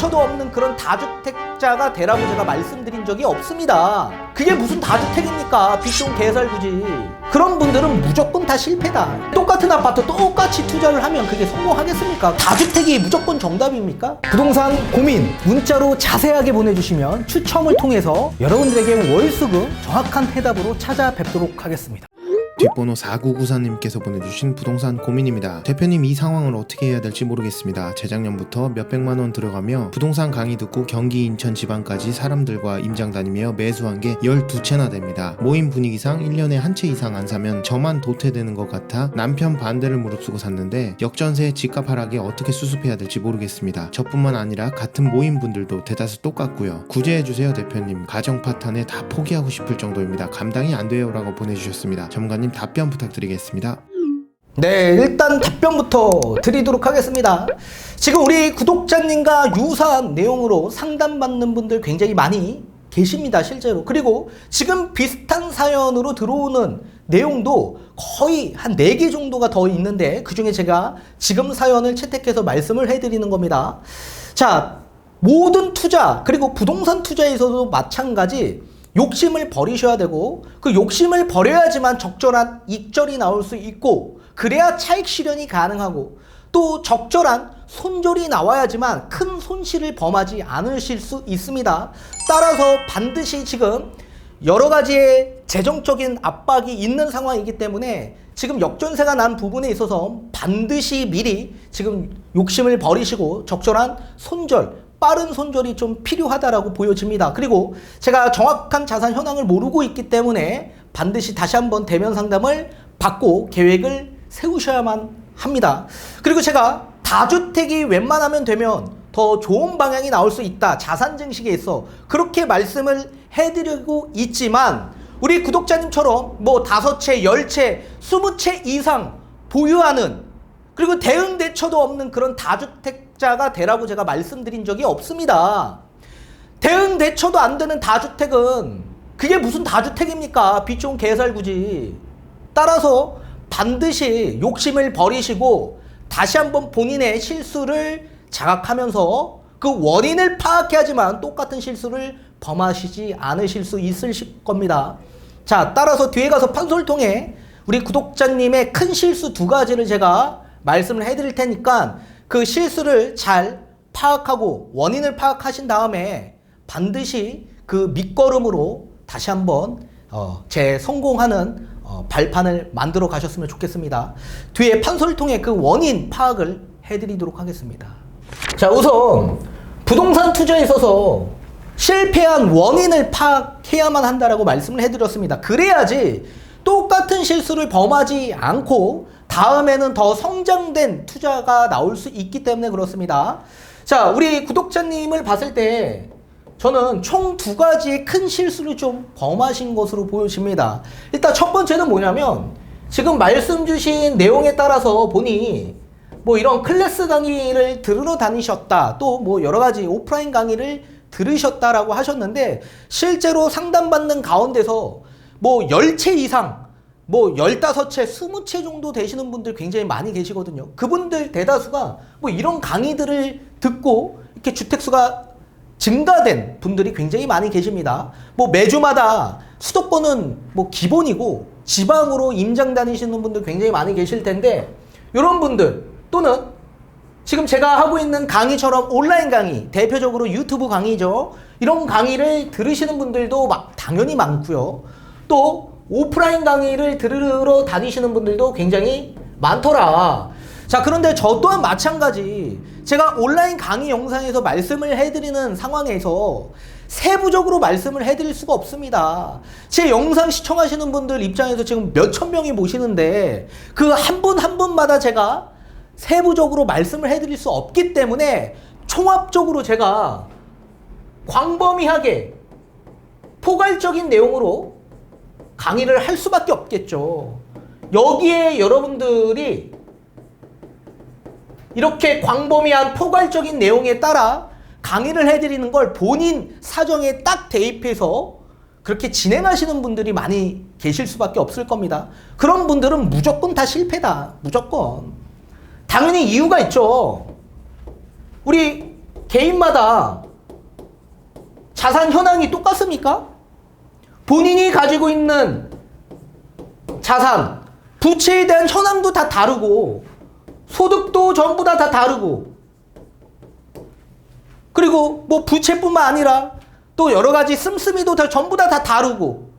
대처도 없는 그런 다주택자가 되라고 제가 말씀드린 적이 없습니다. 그게 무슨 다주택입니까? 빚 좋은 개살구지. 그런 분들은 무조건 다 실패다. 똑같은 아파트 똑같이 투자를 하면 그게 성공하겠습니까? 다주택이 무조건 정답입니까? 부동산 고민 문자로 자세하게 보내주시면 추첨을 통해서 여러분들에게 월수금 정확한 해답으로 찾아뵙도록 하겠습니다. 뒷번호 4994님께서 보내주신 부동산 고민입니다. 대표님, 이 상황을 어떻게 해야 될지 모르겠습니다. 재작년부터 몇백만원 들어가며 부동산 강의 듣고 경기 인천 지방까지 사람들과 임장 다니며 매수한 게 12채나 됩니다. 모임 분위기상 1년에 한 채 이상 안 사면 저만 도태되는 것 같아 남편 반대를 무릅쓰고 샀는데 역전세 집값 하락에 어떻게 수습해야 될지 모르겠습니다. 저뿐만 아니라 같은 모임 분들도 대다수 똑같고요. 구제해주세요 대표님. 가정 파탄에 다 포기하고 싶을 정도입니다. 감당이 안 돼요 라고 보내주셨습니다. 점가님 답변 부탁드리겠습니다. 네, 일단 답변부터 드리도록 하겠습니다. 지금 우리 구독자님과 유사한 내용으로 상담받는 분들 굉장히 많이 계십니다, 실제로. 그리고 지금 비슷한 사연으로 들어오는 내용도 거의 한 4개 정도가 더 있는데 그중에 제가 지금 사연을 채택해서 말씀을 해드리는 겁니다. 자, 모든 투자, 그리고 부동산 투자에서도 마찬가지 욕심을 버리셔야 되고 그 욕심을 버려야지만 적절한 이익절이 나올 수 있고 그래야 차익 실현이 가능하고 또 적절한 손절이 나와야지만 큰 손실을 범하지 않으실 수 있습니다. 따라서 반드시 지금 여러 가지의 재정적인 압박이 있는 상황이기 때문에 지금 역전세가 난 부분에 있어서 반드시 미리 지금 욕심을 버리시고 적절한 손절, 빠른 손절이 좀 필요하다라고 보여집니다. 그리고 제가 정확한 자산 현황을 모르고 있기 때문에 반드시 다시 한번 대면 상담을 받고 계획을 세우셔야만 합니다. 그리고 제가 다주택이 웬만하면 되면 더 좋은 방향이 나올 수 있다. 자산 증식에 있어 그렇게 말씀을 해드리고 있지만 우리 구독자님처럼 뭐 5채, 10채, 20채 이상 보유하는 그리고 대응 대처도 없는 그런 다주택자가 되라고 제가 말씀드린 적이 없습니다. 대응 대처도 안 되는 다주택은 그게 무슨 다주택입니까? 빚 좋은 개살구지. 따라서 반드시 욕심을 버리시고 다시 한번 본인의 실수를 자각하면서 그 원인을 파악해야지만 똑같은 실수를 범하시지 않으실 수 있을 겁니다. 자, 따라서 뒤에 가서 판소를 통해 우리 구독자님의 큰 실수 2가지를 제가 말씀을 해드릴 테니까 그 실수를 잘 파악하고 원인을 파악하신 다음에 반드시 그 밑거름으로 다시 한번 재성공하는 발판을 만들어 가셨으면 좋겠습니다. 뒤에 판소를 통해 그 원인 파악을 해드리도록 하겠습니다. 자, 우선 부동산 투자에 있어서 실패한 원인을 파악해야만 한다라고 말씀을 해드렸습니다. 그래야지 똑같은 실수를 범하지 않고 다음에는 더 성장된 투자가 나올 수 있기 때문에 그렇습니다. 자, 우리 구독자님을 봤을 때 저는 총 2가지의 큰 실수를 좀 범하신 것으로 보여집니다. 일단 첫 번째는 뭐냐면 지금 말씀 주신 내용에 따라서 보니 뭐 이런 클래스 강의를 들으러 다니셨다, 또 뭐 여러 가지 오프라인 강의를 들으셨다라고 하셨는데 실제로 상담받는 가운데서 뭐 10채 이상, 뭐 15채, 20채 정도 되시는 분들 굉장히 많이 계시거든요. 그분들 대다수가 뭐 이런 강의들을 듣고 이렇게 주택수가 증가된 분들이 굉장히 많이 계십니다. 뭐 매주마다 수도권은 뭐 기본이고 지방으로 임장 다니시는 분들 굉장히 많이 계실 텐데 이런 분들 또는 지금 제가 하고 있는 강의처럼 온라인 강의, 대표적으로 유튜브 강의죠. 이런 강의를 들으시는 분들도 당연히 많고요. 또 오프라인 강의를 들으러 다니시는 분들도 굉장히 많더라. 자, 그런데 저 또한 마찬가지 제가 온라인 강의 영상에서 말씀을 해드리는 상황에서 세부적으로 말씀을 해드릴 수가 없습니다. 제 영상 시청하시는 분들 입장에서 지금 몇천 명이 모시는데 그 한 분 한 분마다 제가 세부적으로 말씀을 해드릴 수 없기 때문에 총합적으로 제가 광범위하게 포괄적인 내용으로 강의를 할 수밖에 없겠죠. 여기에 여러분들이 이렇게 광범위한 포괄적인 내용에 따라 강의를 해드리는 걸 본인 사정에 딱 대입해서 그렇게 진행하시는 분들이 많이 계실 수밖에 없을 겁니다. 그런 분들은 무조건 다 실패다. 무조건. 당연히 이유가 있죠. 우리 개인마다 자산 현황이 똑같습니까? 본인이 가지고 있는 자산, 부채에 대한 현황도 다 다르고 소득도 전부 다 다르고 그리고 뭐 부채뿐만 아니라 또 여러 가지 씀씀이도 전부 다 다르고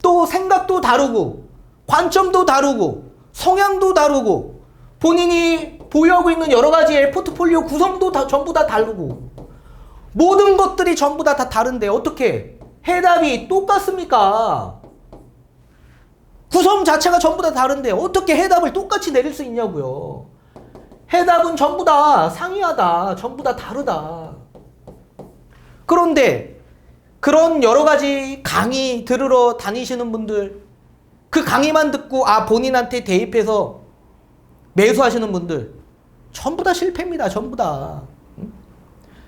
또 생각도 다르고 관점도 다르고 성향도 다르고 본인이 보유하고 있는 여러 가지의 포트폴리오 구성도 전부 다 다르고 모든 것들이 전부 다 다른데 어떻게 해답이 똑같습니까? 구성 자체가 전부 다 다른데 어떻게 해답을 똑같이 내릴 수 있냐고요. 해답은 전부 다 상이하다. 전부 다 다르다. 그런데 그런 여러 가지 강의 들으러 다니시는 분들, 그 강의만 듣고 본인한테 대입해서 매수하시는 분들 전부 다 실패입니다. 전부 다.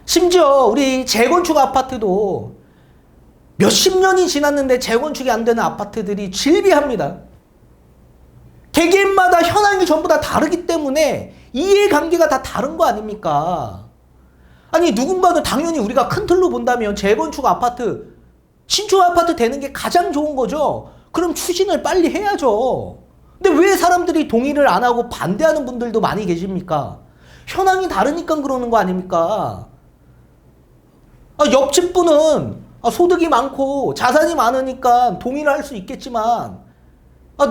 심지어 우리 재건축 아파트도 몇십 년이 지났는데 재건축이 안 되는 아파트들이 질비합니다. 개개인마다 현황이 전부 다 다르기 때문에 이해관계가 다 다른 거 아닙니까? 아니 누군가는 당연히 우리가 큰 틀로 본다면 재건축 아파트, 신축 아파트 되는 게 가장 좋은 거죠. 그럼 추진을 빨리 해야죠. 근데 왜 사람들이 동의를 안 하고 반대하는 분들도 많이 계십니까? 현황이 다르니까 그러는 거 아닙니까? 옆집 분은 소득이 많고 자산이 많으니까 동의를 할 수 있겠지만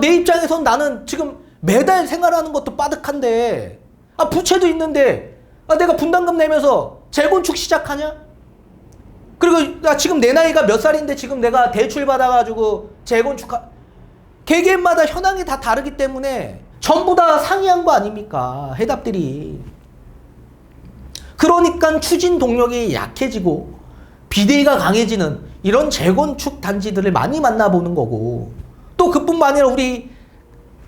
내 입장에선 나는 지금 매달 생활하는 것도 빠듯한데 부채도 있는데 내가 분담금 내면서 재건축 시작하냐? 그리고 지금 내 나이가 몇 살인데 지금 내가 대출 받아가지고 개개인마다 현황이 다 다르기 때문에 전부 다 상이한 거 아닙니까? 해답들이. 그러니까 추진 동력이 약해지고 비대위가 강해지는 이런 재건축 단지들을 많이 만나보는 거고 또 그뿐만 아니라 우리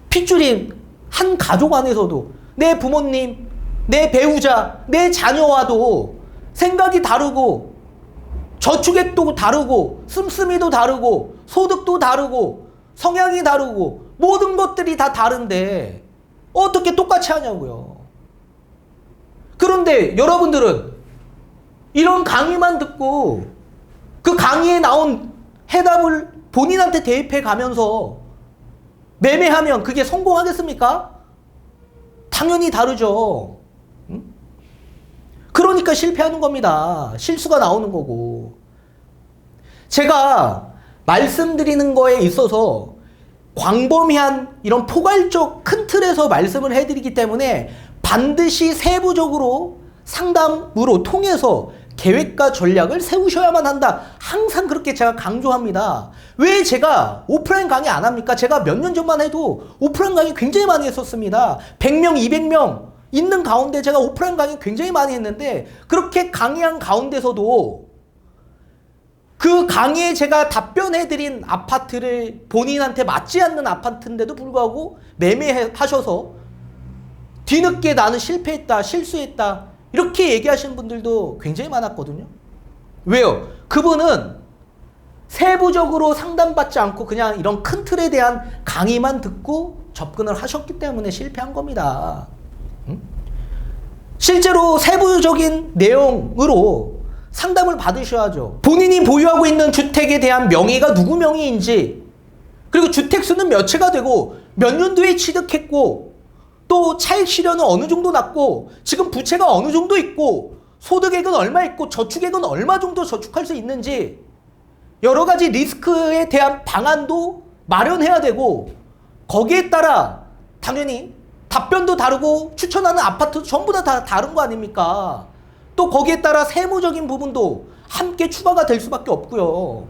핏줄인 한 가족 안에서도 내 부모님, 내 배우자, 내 자녀와도 생각이 다르고 저축액도 다르고 씀씀이도 다르고 소득도 다르고 성향이 다르고 모든 것들이 다 다른데 어떻게 똑같이 하냐고요. 그런데 여러분들은 이런 강의만 듣고 그 강의에 나온 해답을 본인한테 대입해 가면서 매매하면 그게 성공하겠습니까? 당연히 다르죠. 그러니까 실패하는 겁니다. 실수가 나오는 거고. 제가 말씀드리는 거에 있어서 광범위한 이런 포괄적 큰 틀에서 말씀을 해드리기 때문에 반드시 세부적으로 상담으로 통해서 계획과 전략을 세우셔야만 한다. 항상 그렇게 제가 강조합니다. 왜 제가 오프라인 강의 안 합니까? 제가 몇 년 전만 해도 오프라인 강의 굉장히 많이 했었습니다. 100명, 200명 있는 가운데 제가 오프라인 강의 굉장히 많이 했는데 그렇게 강의한 가운데서도 그 강의에 제가 답변해드린 아파트를 본인한테 맞지 않는 아파트인데도 불구하고 매매하셔서 뒤늦게 나는 실패했다, 실수했다 이렇게 얘기하시는 분들도 굉장히 많았거든요. 왜요? 그분은 세부적으로 상담받지 않고 그냥 이런 큰 틀에 대한 강의만 듣고 접근을 하셨기 때문에 실패한 겁니다. 실제로 세부적인 내용으로 상담을 받으셔야죠. 본인이 보유하고 있는 주택에 대한 명의가 누구 명의인지, 그리고 주택수는 몇 채가 되고 몇 년도에 취득했고 또 차익 실현은 어느 정도 났고 지금 부채가 어느 정도 있고 소득액은 얼마 있고 저축액은 얼마 정도 저축할 수 있는지 여러 가지 리스크에 대한 방안도 마련해야 되고 거기에 따라 당연히 답변도 다르고 추천하는 아파트도 전부 다 다른 거 아닙니까? 또 거기에 따라 세무적인 부분도 함께 추가가 될 수밖에 없고요.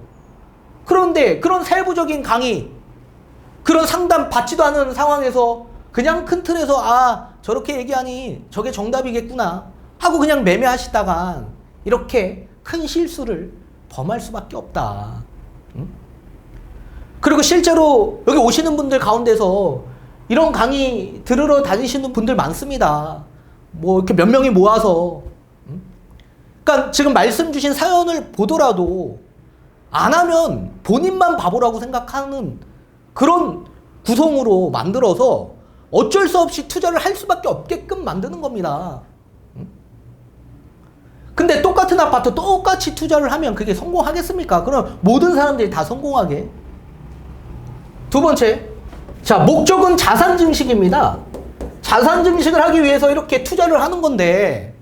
그런데 그런 세부적인 강의, 그런 상담 받지도 않은 상황에서 그냥 큰 틀에서 저렇게 얘기하니 저게 정답이겠구나 하고 그냥 매매하시다가 이렇게 큰 실수를 범할 수밖에 없다. 그리고 실제로 여기 오시는 분들 가운데서 이런 강의 들으러 다니시는 분들 많습니다. 뭐 이렇게 몇 명이 모아서. 그러니까 지금 말씀 주신 사연을 보더라도 안 하면 본인만 바보라고 생각하는 그런 구성으로 만들어서 어쩔 수 없이 투자를 할 수밖에 없게끔 만드는 겁니다. 근데 똑같은 아파트 똑같이 투자를 하면 그게 성공하겠습니까? 그럼 모든 사람들이 다 성공하게. 두 번째, 자, 목적은 자산 증식입니다. 자산 증식을 하기 위해서 이렇게 투자를 하는 건데,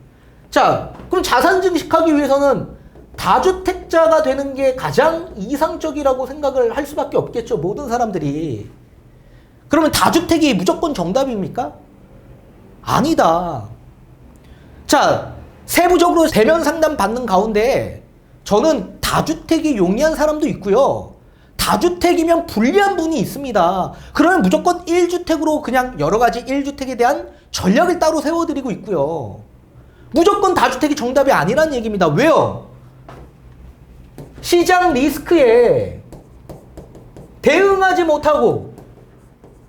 자, 그럼 자산 증식하기 위해서는 다주택자가 되는 게 가장 이상적이라고 생각을 할 수밖에 없겠죠, 모든 사람들이. 그러면 다주택이 무조건 정답입니까? 아니다. 자, 세부적으로 대면 상담 받는 가운데 저는 다주택이 용이한 사람도 있고요. 다주택이면 불리한 분이 있습니다. 그러면 무조건 1주택으로 그냥 여러 가지 1주택에 대한 전략을 따로 세워드리고 있고요. 무조건 다주택이 정답이 아니라는 얘기입니다. 왜요? 시장 리스크에 대응하지 못하고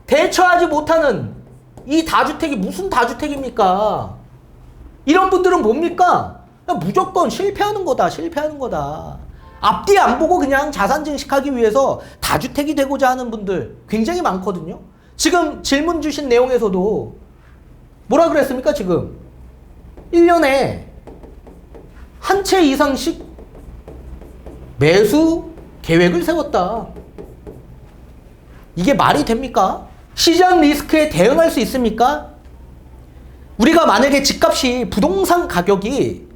대처하지 못하는 이 다주택이 무슨 다주택입니까? 이런 분들은 뭡니까? 무조건 실패하는 거다, 실패하는 거다. 앞뒤 안 보고 그냥 자산 증식하기 위해서 다주택이 되고자 하는 분들 굉장히 많거든요. 지금 질문 주신 내용에서도 뭐라 그랬습니까, 지금? 1년에 한 채 이상씩 매수 계획을 세웠다. 이게 말이 됩니까? 시장 리스크에 대응할 수 있습니까? 우리가 만약에 집값이 부동산 가격이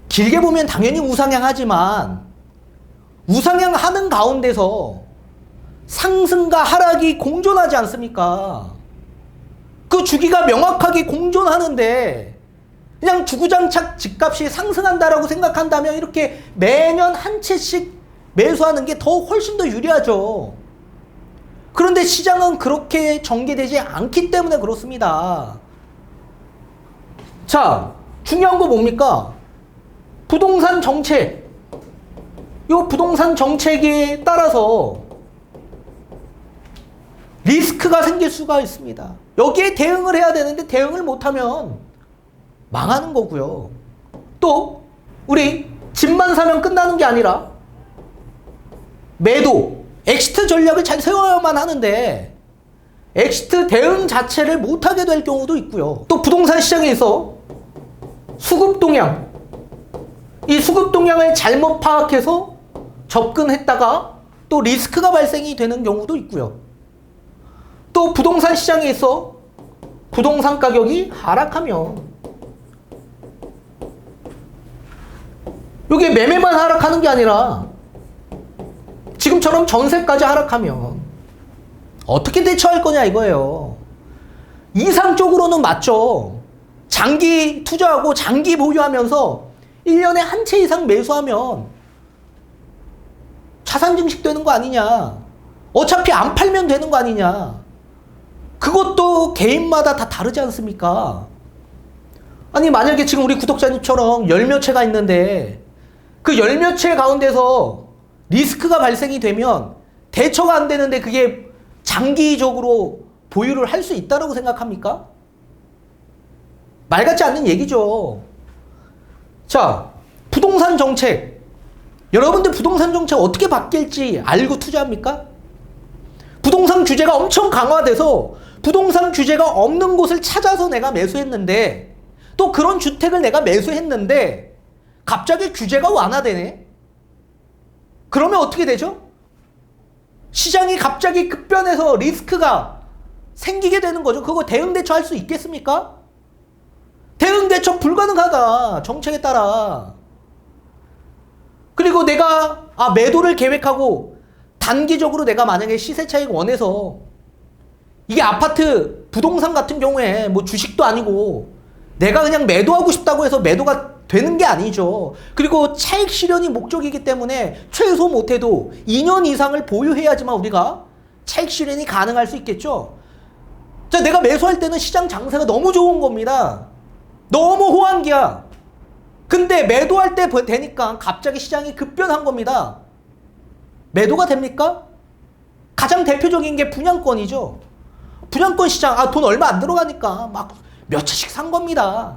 길게 보면 당연히 우상향하지만 우상향하는 가운데서 상승과 하락이 공존하지 않습니까? 그 주기가 명확하게 공존하는데 그냥 주구장창 집값이 상승한다라고 생각한다면 이렇게 매년 한 채씩 매수하는 게 더 훨씬 더 유리하죠. 그런데 시장은 그렇게 전개되지 않기 때문에 그렇습니다. 자, 중요한 거 뭡니까? 부동산 정책. 이 부동산 정책에 따라서 리스크가 생길 수가 있습니다. 여기에 대응을 해야 되는데 대응을 못하면 망하는 거고요. 또 우리 집만 사면 끝나는 게 아니라 매도, 엑시트 전략을 잘 세워야만 하는데 엑시트 대응 자체를 못하게 될 경우도 있고요. 또 부동산 시장에서 수급 동향, 이 수급 동향을 잘못 파악해서 접근했다가 또 리스크가 발생이 되는 경우도 있고요. 또 부동산 시장에서 부동산 가격이 하락하면 이게 매매만 하락하는 게 아니라 지금처럼 전세까지 하락하면 어떻게 대처할 거냐 이거예요. 이상적으로는 맞죠. 장기 투자하고 장기 보유하면서 1년에 한 채 이상 매수하면 자산 증식되는 거 아니냐. 어차피 안 팔면 되는 거 아니냐. 그것도 개인마다 다 다르지 않습니까? 아니 만약에 지금 우리 구독자님처럼 열 몇 채가 있는데 그 열 몇 채 가운데서 리스크가 발생이 되면 대처가 안 되는데 그게 장기적으로 보유를 할 수 있다고 생각합니까? 말 같지 않는 얘기죠. 자, 부동산 정책. 여러분들 부동산 정책 어떻게 바뀔지 알고 투자합니까? 부동산 규제가 엄청 강화돼서 부동산 규제가 없는 곳을 찾아서 내가 매수했는데 또 그런 주택을 내가 매수했는데 갑자기 규제가 완화되네? 그러면 어떻게 되죠? 시장이 갑자기 급변해서 리스크가 생기게 되는 거죠. 그거 대응 대처할 수 있겠습니까? 대응 대처 불가능하다. 정책에 따라. 그리고 내가 매도를 계획하고 단기적으로 내가 만약에 시세 차익 원해서 이게 아파트 부동산 같은 경우에 뭐 주식도 아니고 내가 그냥 매도하고 싶다고 해서 매도가 되는 게 아니죠. 그리고 차익 실현이 목적이기 때문에 최소 못해도 2년 이상을 보유해야지만 우리가 차익 실현이 가능할 수 있겠죠. 자, 내가 매수할 때는 시장 장세가 너무 좋은 겁니다. 너무 호황기야. 근데 매도할 때 되니까 갑자기 시장이 급변한 겁니다. 매도가 됩니까? 가장 대표적인 게 분양권이죠. 분양권 시장, 돈 얼마 안 들어가니까 막 몇 채씩 산 겁니다.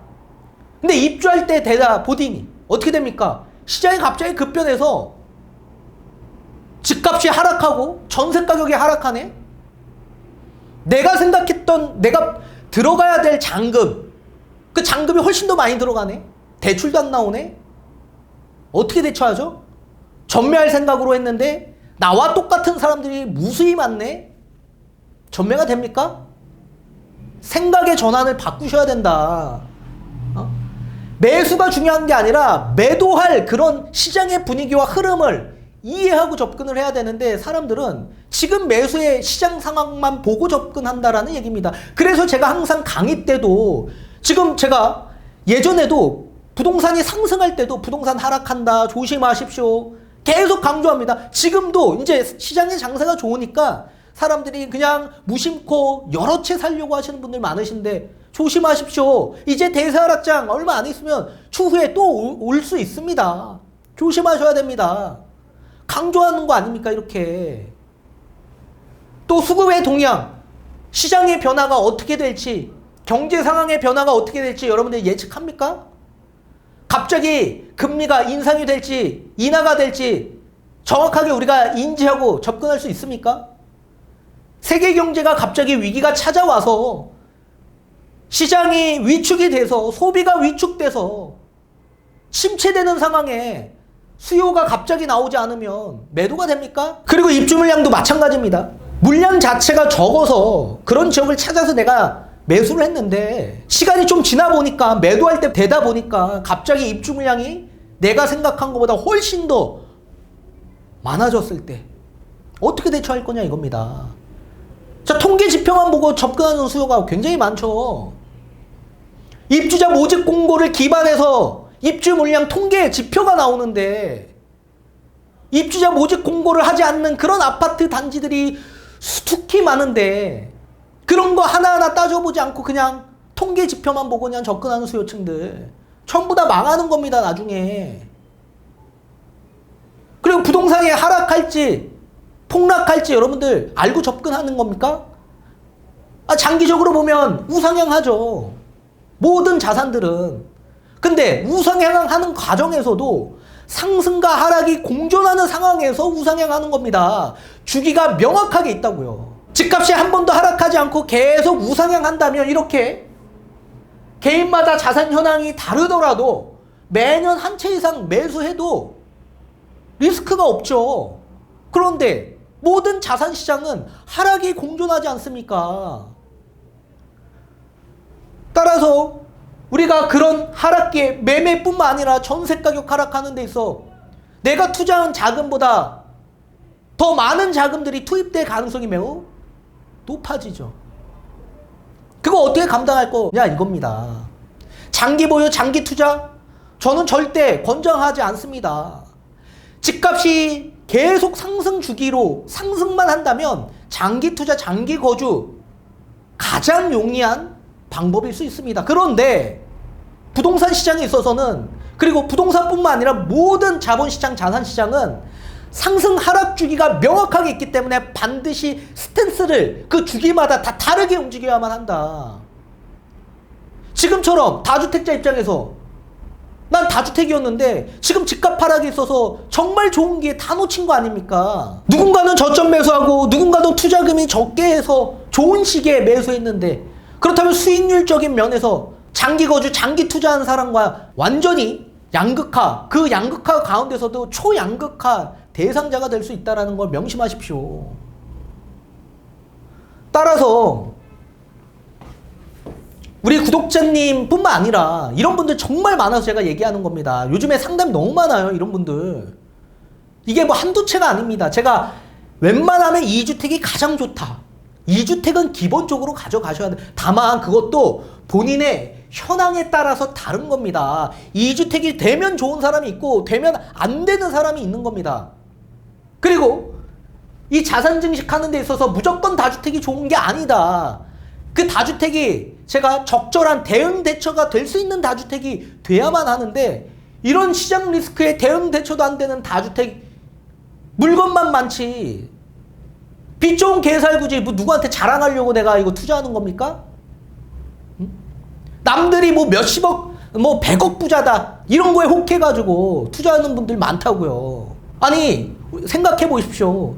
근데 입주할 때 되다 보더니 어떻게 됩니까? 시장이 갑자기 급변해서 집값이 하락하고 전세 가격이 하락하네? 내가 생각했던 내가 들어가야 될 잔금, 그 잔금이 훨씬 더 많이 들어가네? 대출도 안 나오네? 어떻게 대처하죠? 전매할 생각으로 했는데 나와 똑같은 사람들이 무수히 많네? 전매가 됩니까? 생각의 전환을 바꾸셔야 된다. 매수가 중요한 게 아니라 매도할 그런 시장의 분위기와 흐름을 이해하고 접근을 해야 되는데 사람들은 지금 매수의 시장 상황만 보고 접근한다라는 얘기입니다. 그래서 제가 항상 강의 때도 지금 제가 예전에도 부동산이 상승할 때도 부동산 하락한다 조심하십시오 계속 강조합니다. 지금도 이제 시장의 장세가 좋으니까 사람들이 그냥 무심코 여러 채 살려고 하시는 분들 많으신데 조심하십시오. 이제 대세하락장 얼마 안 있으면 추후에 또 올 수 있습니다. 조심하셔야 됩니다. 강조하는 거 아닙니까 이렇게. 또 수급의 동향, 시장의 변화가 어떻게 될지, 경제 상황의 변화가 어떻게 될지 여러분들 예측합니까? 갑자기 금리가 인상이 될지 인하가 될지 정확하게 우리가 인지하고 접근할 수 있습니까? 세계 경제가 갑자기 위기가 찾아와서 시장이 위축이 돼서 소비가 위축돼서 침체되는 상황에 수요가 갑자기 나오지 않으면 매도가 됩니까? 그리고 입주 물량도 마찬가지입니다. 물량 자체가 적어서 그런 지역을 찾아서 내가 매수를 했는데 시간이 좀 지나 보니까 매도할 때 되다 보니까 갑자기 입주 물량이 내가 생각한 것보다 훨씬 더 많아졌을 때 어떻게 대처할 거냐 이겁니다. 자, 통계 지표만 보고 접근하는 수요가 굉장히 많죠. 입주자 모집 공고를 기반해서 입주 물량 통계 지표가 나오는데 입주자 모집 공고를 하지 않는 그런 아파트 단지들이 수특히 많은데 그런 거 하나하나 따져보지 않고 그냥 통계 지표만 보고 그냥 접근하는 수요층들 전부 다 망하는 겁니다 나중에. 그리고 부동산이 하락할지 폭락할지 여러분들 알고 접근하는 겁니까? 장기적으로 보면 우상향하죠 모든 자산들은. 근데 우상향하는 과정에서도 상승과 하락이 공존하는 상황에서 우상향하는 겁니다. 주기가 명확하게 있다고요. 집값이 한 번도 하락하지 않고 계속 우상향한다면 이렇게 개인마다 자산 현황이 다르더라도 매년 한 채 이상 매수해도 리스크가 없죠. 그런데 모든 자산 시장은 하락이 공존하지 않습니까? 따라서 우리가 그런 하락기에 매매뿐만 아니라 전세 가격 하락하는 데 있어 내가 투자한 자금보다 더 많은 자금들이 투입될 가능성이 매우 높아지죠. 그거 어떻게 감당할 거냐 이겁니다. 장기 보유, 장기 투자? 저는 절대 권장하지 않습니다. 집값이 계속 상승 주기로 상승만 한다면 장기 투자, 장기 거주 가장 용이한 방법일 수 있습니다. 그런데 부동산 시장에 있어서는 그리고 부동산뿐만 아니라 모든 자본시장, 자산시장은 상승 하락 주기가 명확하게 있기 때문에 반드시 스탠스를 그 주기마다 다 다르게 움직여야만 한다. 지금처럼 다주택자 입장에서 난 다주택이었는데 지금 집값 하락이 있어서 정말 좋은 기회 다 놓친 거 아닙니까? 누군가는 저점 매수하고 누군가는 투자금이 적게 해서 좋은 시기에 매수했는데 그렇다면 수익률적인 면에서 장기 거주, 장기 투자하는 사람과 완전히 양극화, 그 양극화 가운데서도 초양극화 대상자가 될 수 있다는 걸 명심하십시오. 따라서 우리 구독자님 뿐만 아니라 이런 분들 정말 많아서 제가 얘기하는 겁니다. 요즘에 상담이 너무 많아요 이런 분들. 이게 뭐 한두 채가 아닙니다. 제가 웬만하면 2주택이 가장 좋다. 2주택은 기본적으로 가져가셔야 돼. 다만 그것도 본인의 현황에 따라서 다른 겁니다. 2주택이 되면 좋은 사람이 있고 되면 안 되는 사람이 있는 겁니다. 그리고 이 자산 증식하는 데 있어서 무조건 다주택이 좋은 게 아니다. 그 다주택이 제가 적절한 대응 대처가 될 수 있는 다주택이 돼야만 하는데 이런 시장 리스크에 대응 대처도 안 되는 다주택 물건만 많지 빚 좋은 개살구지 뭐 누구한테 자랑하려고 내가 이거 투자하는 겁니까? 응? 남들이 뭐 몇십억 뭐 100억 부자다 이런 거에 혹해가지고 투자하는 분들 많다고요. 아니 생각해 보십시오.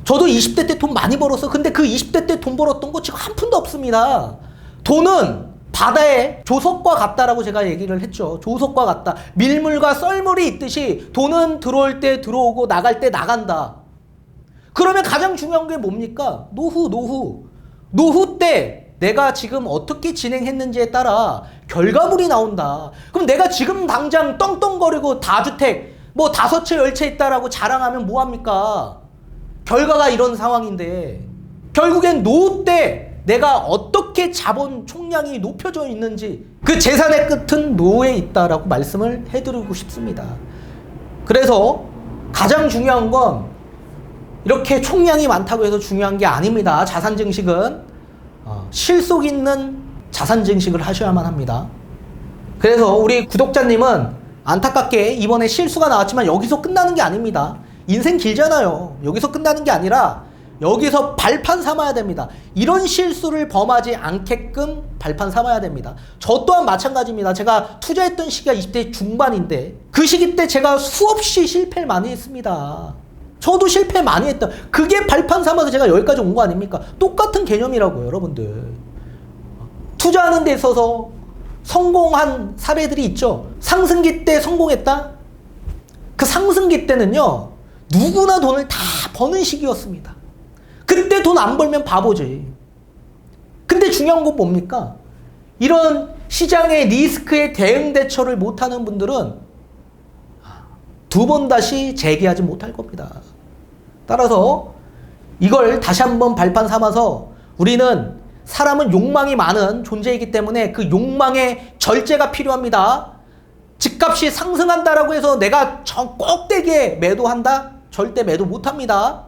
저도 20대 때 돈 많이 벌었어. 근데 그 20대 때 돈 벌었던 거 지금 한 푼도 없습니다. 돈은 바다의 조석과 같다라고 제가 얘기를 했죠. 조석과 같다. 밀물과 썰물이 있듯이 돈은 들어올 때 들어오고 나갈 때 나간다. 그러면 가장 중요한 게 뭡니까? 노후 때 내가 지금 어떻게 진행했는지에 따라 결과물이 나온다. 그럼 내가 지금 당장 떵떵거리고 다주택 뭐 5채 10채 있다라고 자랑하면 뭐합니까? 결과가 이런 상황인데 결국엔 노후 때 내가 어떻게 자본 총량이 높여져 있는지 그 재산의 끝은 노후에 있다라고 말씀을 해드리고 싶습니다. 그래서 가장 중요한 건 이렇게 총량이 많다고 해서 중요한 게 아닙니다. 자산 증식은 실속 있는 자산 증식을 하셔야만 합니다. 그래서 우리 구독자님은 안타깝게 이번에 실수가 나왔지만 여기서 끝나는 게 아닙니다. 인생 길잖아요. 여기서 끝나는 게 아니라 여기서 발판 삼아야 됩니다. 이런 실수를 범하지 않게끔 발판 삼아야 됩니다. 저 또한 마찬가지입니다. 제가 투자했던 시기가 20대 중반인데 그 시기 때 제가 수없이 실패를 많이 했습니다. 저도 실패 많이 했다. 그게 발판 삼아서 제가 여기까지 온 거 아닙니까? 똑같은 개념이라고요, 여러분들. 투자하는 데 있어서 성공한 사례들이 있죠. 상승기 때 성공했다? 그 상승기 때는요, 누구나 돈을 다 버는 시기였습니다. 그때 돈 안 벌면 바보지. 근데 중요한 건 뭡니까? 이런 시장의 리스크에 대응 대처를 못하는 분들은 두 번 다시 재기하지 못할 겁니다. 따라서 이걸 다시 한번 발판 삼아서 우리는 사람은 욕망이 많은 존재이기 때문에 그 욕망의 절제가 필요합니다. 집값이 상승한다라고 해서 내가 저 꼭대기에 매도한다? 절대 매도 못합니다.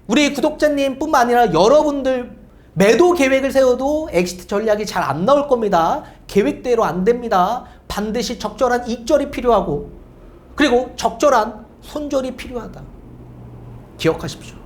우리 구독자님 뿐만 아니라 여러분들 매도 계획을 세워도 엑시트 전략이 잘 안 나올 겁니다. 계획대로 안 됩니다. 반드시 적절한 익절이 필요하고 그리고 적절한 손절이 필요하다. 기억하십시오.